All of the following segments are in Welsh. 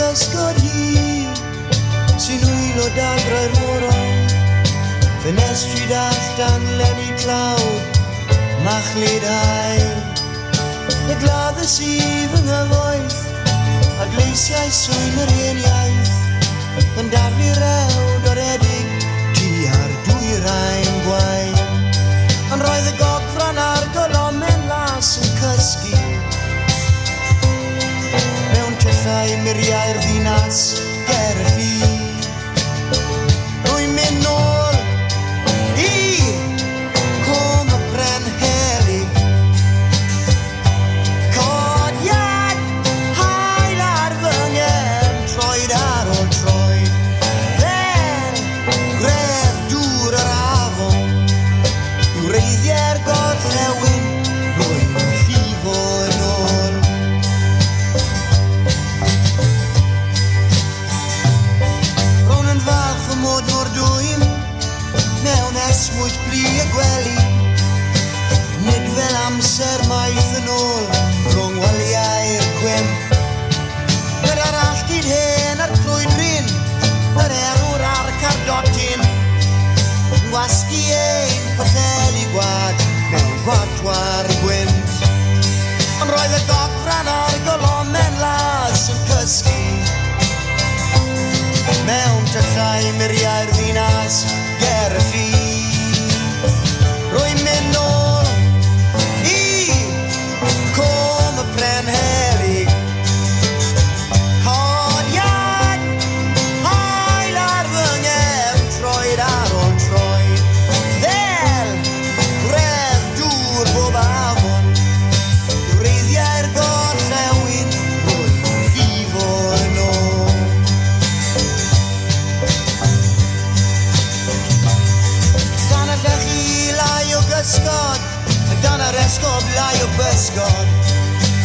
ysgod hir sy'n wylo dadrai'r morau. Ffenestri dath dan lenni clawd, machlid hael. Y gladd y sif yng nghyfoeth, a gleisiau swyn yr hen iaith. Yn daflu rewd o'r edig, tu ar dwy'r ein gwain. Yn roedd y gogfran ar golomen las yn cysgu. Mewn tyllau muriau'r ddinas ger y ffydd. Rwy'n mynd nôl i Cwm y Bren Helig. Codiad hael ar fy ngefn, troed ar ôl troed. Fel gref dŵr yr afon, i'w reiddiau'r gorllewin, rwy'n llifo yn ôl. Ro'n yn falch fy mod mor dwym, mewn esmwyd blu y gwely. Nid fel amser maith yn ôl, rhwng waliau'r gwymp. Gyda'r alltid hen a'r clwyd rhin, yr erwr a'r cardotyn. Gwasgu ein poteli gwad, mewn gwadwar gwynt. Ond roedd y gogfran ar golomen las yn cysgu. Mewn tyllau muriau'r ddinas ger y ffydd. Rwy'n mynd nôl i Cwm y Bren Helig. Codiad hael ar fy ngefn, troed ar ôl troed. Fel gref dŵr bob afon, i'w reiddiau'r gorllewin, rwy'n llifo yn ôl. Dan y llechi lai o gysgod, dan yr esgob lai o bysgod.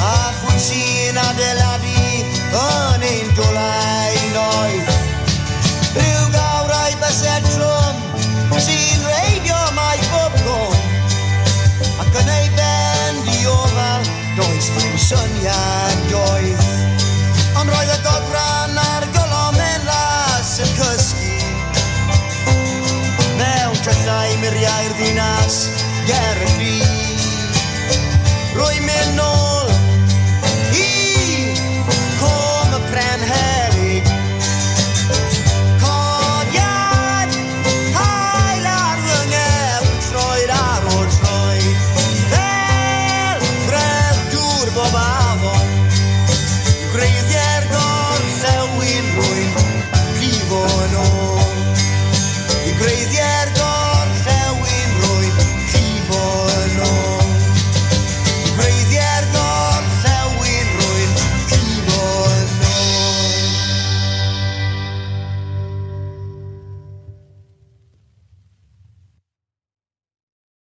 A phwy sy'n adeiladu yn ein dolau noeth. Rhyw gawrau bysed trwm sy'n reidio mai bob cwm. Ac yn ei ben diofal, does dim syniad doeth. Ond roedd y gogfran ar golomen las yn cysgu. Mewn tyllau muriau'r ddinas ger y ffydd.